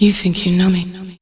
You think you know me.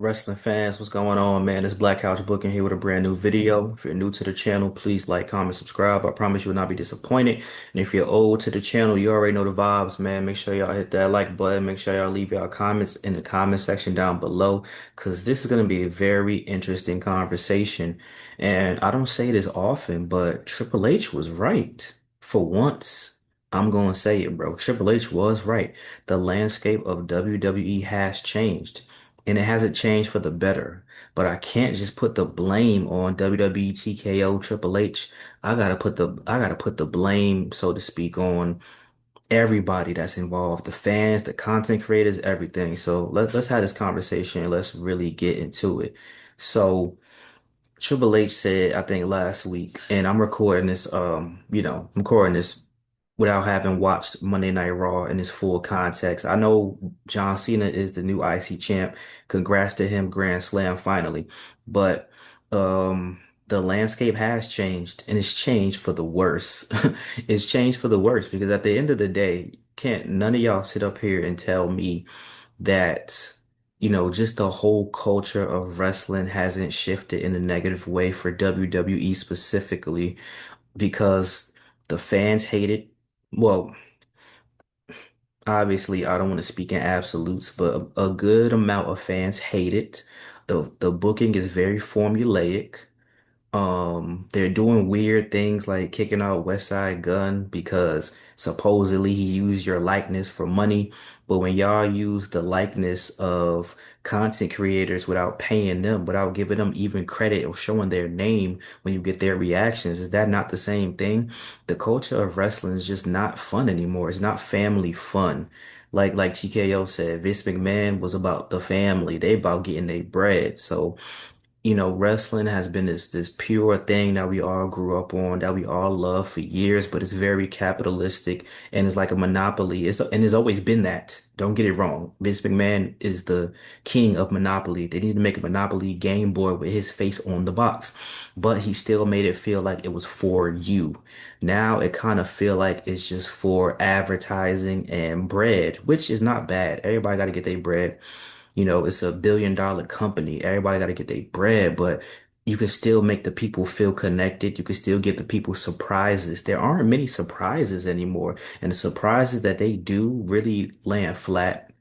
Wrestling fans, what's going on, man? It's Black Couch Booking here with a brand new video. If you're new to the channel, please like, comment, subscribe. I promise you will not be disappointed. And if you're old to the channel, you already know the vibes, man. Make sure y'all hit that like button. Make sure y'all leave y'all comments in the comment section down below, because this is going to be a very interesting conversation. And I don't say this often, but Triple H was right. For once, I'm going to say it, bro. Triple H was right. The landscape of WWE has changed and it hasn't changed for the better. But I can't just put the blame on WWE, TKO, Triple H. I gotta put the blame, so to speak, on everybody that's involved, the fans, the content creators, everything. So let's have this conversation and let's really get into it. So Triple H said, I think last week, and I'm recording this, I'm recording this without having watched Monday Night Raw in its full context. I know John Cena is the new IC champ. Congrats to him, Grand Slam finally. But the landscape has changed and it's changed for the worse. It's changed for the worse because at the end of the day, can't none of y'all sit up here and tell me that, just the whole culture of wrestling hasn't shifted in a negative way for WWE specifically because the fans hate it. Well, obviously, I don't want to speak in absolutes, but a good amount of fans hate it. The booking is very formulaic. They're doing weird things like kicking out West Side Gun because supposedly he used your likeness for money. But when y'all use the likeness of content creators without paying them, without giving them even credit or showing their name when you get their reactions, is that not the same thing? The culture of wrestling is just not fun anymore. It's not family fun. Like TKO said, Vince McMahon was about the family. They about getting their bread. So wrestling has been this pure thing that we all grew up on, that we all love for years, but it's very capitalistic and it's like a monopoly. It's always been that. Don't get it wrong. Vince McMahon is the king of Monopoly. They need to make a Monopoly game board with his face on the box, but he still made it feel like it was for you. Now it kind of feel like it's just for advertising and bread, which is not bad. Everybody got to get their bread. It's a billion-dollar company. Everybody got to get their bread, but you can still make the people feel connected. You can still give the people surprises. There aren't many surprises anymore, and the surprises that they do really land flat.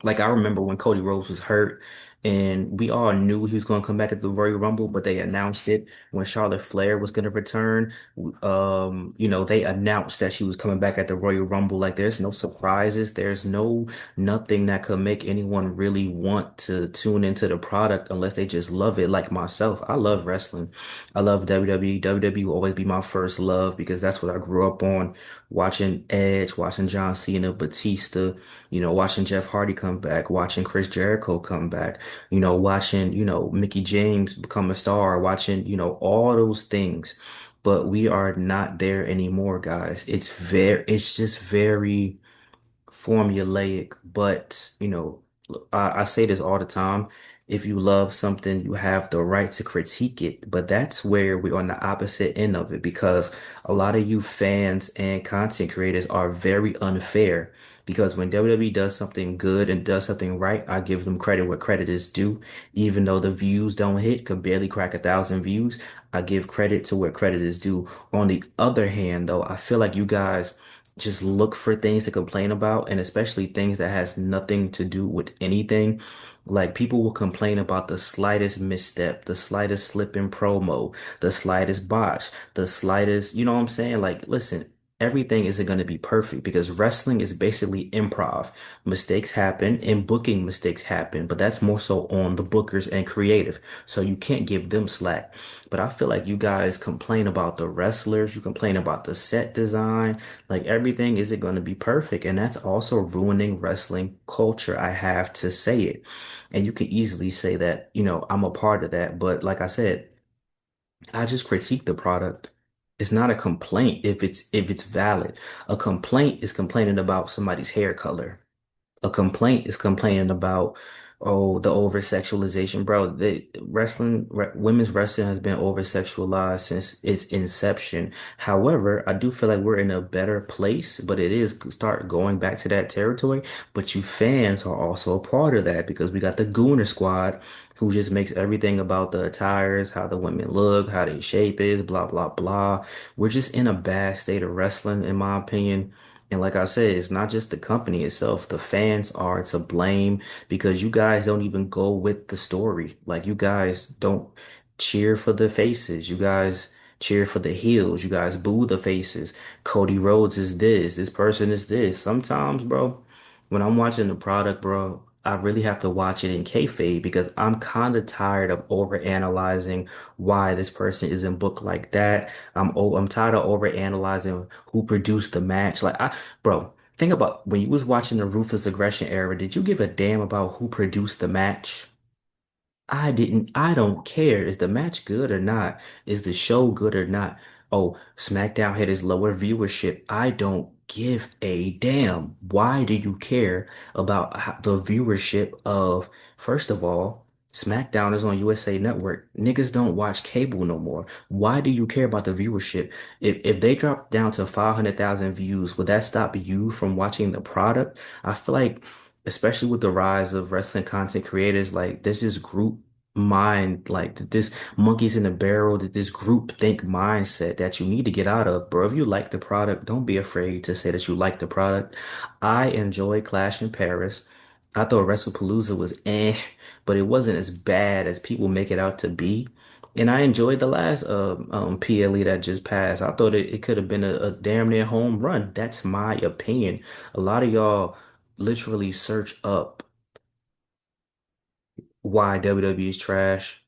Like I remember when Cody Rhodes was hurt and we all knew he was going to come back at the Royal Rumble, but they announced it when Charlotte Flair was going to return. They announced that she was coming back at the Royal Rumble. Like there's no surprises. There's nothing that could make anyone really want to tune into the product unless they just love it. Like myself, I love wrestling. I love WWE. WWE will always be my first love because that's what I grew up on, watching Edge, watching John Cena, Batista, watching Jeff Hardy come back, watching Chris Jericho come back, watching, Mickey James become a star, watching, all those things. But we are not there anymore, guys. It's just very formulaic, but I say this all the time. If you love something, you have the right to critique it. But that's where we're on the opposite end of it because a lot of you fans and content creators are very unfair. Because when WWE does something good and does something right, I give them credit where credit is due. Even though the views don't hit, can barely crack 1,000 views, I give credit to where credit is due. On the other hand, though, I feel like you guys just look for things to complain about, and especially things that has nothing to do with anything. Like people will complain about the slightest misstep, the slightest slip in promo, the slightest botch, the slightest, you know what I'm saying? Like, listen, everything isn't going to be perfect because wrestling is basically improv. Mistakes happen and booking mistakes happen, but that's more so on the bookers and creative. So you can't give them slack. But I feel like you guys complain about the wrestlers, you complain about the set design, like everything isn't going to be perfect. And that's also ruining wrestling culture. I have to say it. And you can easily say that, I'm a part of that. But like I said, I just critique the product. It's not a complaint if it's valid. A complaint is complaining about somebody's hair color. A complaint is complaining about Oh, the over sexualization, bro. Women's wrestling has been over sexualized since its inception. However, I do feel like we're in a better place, but it is start going back to that territory. But you fans are also a part of that because we got the Gooner Squad who just makes everything about the attires, how the women look, how their shape is, blah, blah, blah. We're just in a bad state of wrestling, in my opinion. And like I said, it's not just the company itself. The fans are to blame because you guys don't even go with the story. Like you guys don't cheer for the faces. You guys cheer for the heels. You guys boo the faces. Cody Rhodes is this person is this. Sometimes, bro, when I'm watching the product, bro, I really have to watch it in kayfabe because I'm kind of tired of overanalyzing why this person isn't booked like that. I'm tired of overanalyzing who produced the match. Bro, think about when you was watching the Ruthless Aggression era, did you give a damn about who produced the match? I didn't, I don't care. Is the match good or not? Is the show good or not? Oh, SmackDown had its lower viewership. I don't give a damn. Why do you care about the viewership of, first of all, SmackDown is on USA Network. Niggas don't watch cable no more. Why do you care about the viewership? If they drop down to 500,000 views, would that stop you from watching the product? I feel like especially with the rise of wrestling content creators, like there's this group mind, like this monkeys in a barrel, that this group think mindset that you need to get out of, bro. If you like the product, don't be afraid to say that you like the product. I enjoy Clash in Paris. I thought WrestlePalooza was but it wasn't as bad as people make it out to be. And I enjoyed the last PLE that just passed. I thought it could have been a damn near home run. That's my opinion. A lot of y'all literally search up why WWE is trash,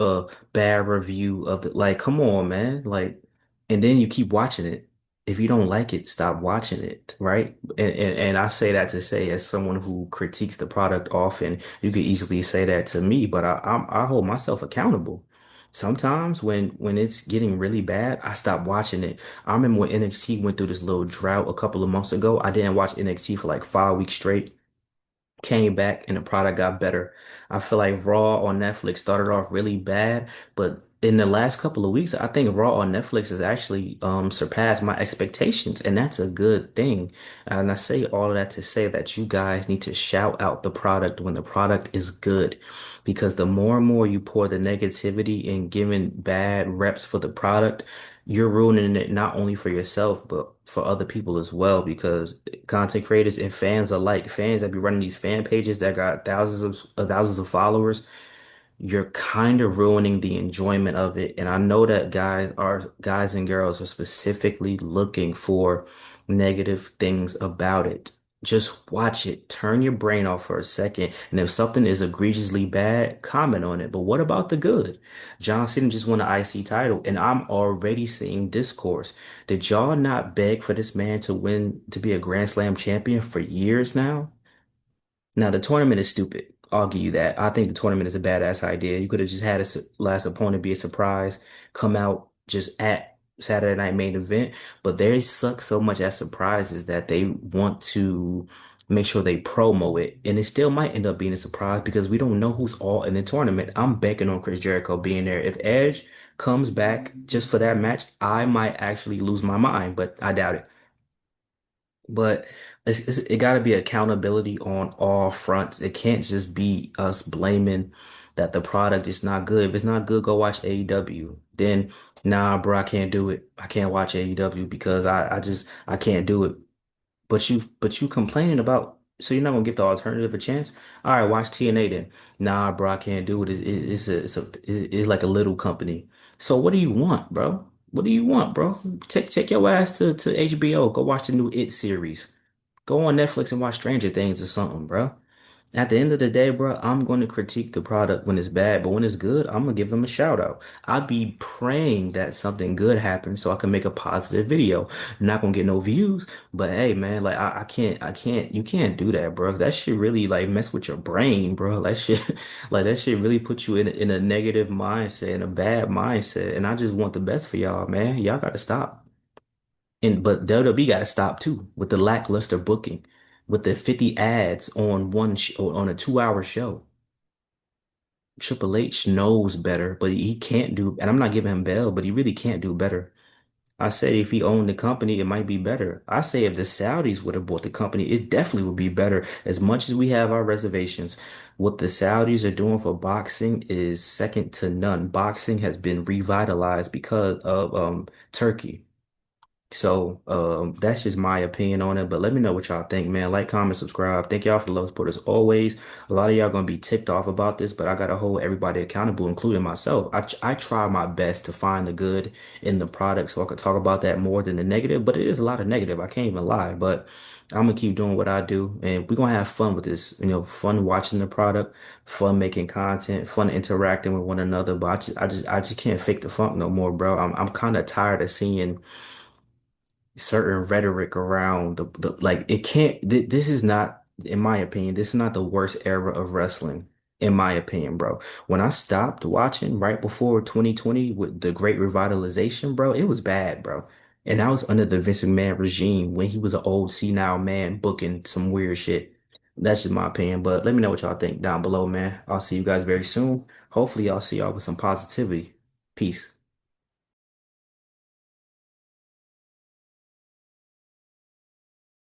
a bad review of the like, come on, man. Like, and then you keep watching it. If you don't like it, stop watching it, right? And I say that to say, as someone who critiques the product often, you could easily say that to me, but I hold myself accountable. Sometimes when it's getting really bad, I stop watching it. I remember when NXT went through this little drought a couple of months ago. I didn't watch NXT for like 5 weeks straight, came back and the product got better. I feel like Raw on Netflix started off really bad, but in the last couple of weeks, I think Raw on Netflix has actually surpassed my expectations, and that's a good thing. And I say all of that to say that you guys need to shout out the product when the product is good, because the more and more you pour the negativity and giving bad reps for the product, you're ruining it not only for yourself, but for other people as well, because content creators and fans alike, fans that be running these fan pages that got thousands of followers, you're kind of ruining the enjoyment of it. And I know that guys and girls are specifically looking for negative things about it. Just watch it. Turn your brain off for a second. And if something is egregiously bad, comment on it. But what about the good? John Cena just won the IC title, and I'm already seeing discourse. Did y'all not beg for this man to win, to be a Grand Slam champion for years now? Now, the tournament is stupid. I'll give you that. I think the tournament is a badass idea. You could have just had a last opponent be a surprise, come out just at Saturday Night Main Event, but they suck so much at surprises that they want to make sure they promo it. And it still might end up being a surprise because we don't know who's all in the tournament. I'm banking on Chris Jericho being there. If Edge comes back just for that match, I might actually lose my mind, but I doubt it. But it got to be accountability on all fronts. It can't just be us blaming that the product is not good. If it's not good, go watch AEW. Then, nah, bro, I can't do it. I can't watch AEW because I can't do it. But you complaining about, so you're not gonna give the alternative a chance? All right, watch TNA then. Nah, bro, I can't do it. It's like a little company. So what do you want, bro? What do you want, bro? Take your ass to HBO. Go watch the new It series. Go on Netflix and watch Stranger Things or something, bro. At the end of the day, bro, I'm going to critique the product when it's bad, but when it's good, I'm gonna give them a shout out. I'd be praying that something good happens so I can make a positive video. Not gonna get no views, but hey, man, like you can't do that, bro. That shit really like mess with your brain, bro. That shit, like that shit really put you in a negative mindset, in a bad mindset. And I just want the best for y'all, man. Y'all gotta stop. And but WWE gotta stop too with the lackluster booking. with the 50 ads on on a 2 hour show. Triple H knows better, but he can't do, and I'm not giving him bail, but he really can't do better. I say if he owned the company, it might be better. I say if the Saudis would have bought the company, it definitely would be better. As much as we have our reservations, what the Saudis are doing for boxing is second to none. Boxing has been revitalized because of Turkey. So that's just my opinion on it. But let me know what y'all think, man. Like, comment, subscribe. Thank y'all for the love support as always. A lot of y'all gonna be ticked off about this, but I gotta hold everybody accountable, including myself. I try my best to find the good in the product so I could talk about that more than the negative. But it is a lot of negative. I can't even lie. But I'm gonna keep doing what I do, and we're gonna have fun with this. Fun watching the product, fun making content, fun interacting with one another. But I just can't fake the funk no more, bro. I'm kind of tired of seeing certain rhetoric around the like it can't this is not, in my opinion, this is not the worst era of wrestling, in my opinion, bro. When I stopped watching right before 2020 with the great revitalization, bro, it was bad, bro. And I was under the Vince McMahon regime when he was an old senile man booking some weird shit. That's just my opinion, but let me know what y'all think down below, man. I'll see you guys very soon. Hopefully I'll see y'all with some positivity. Peace.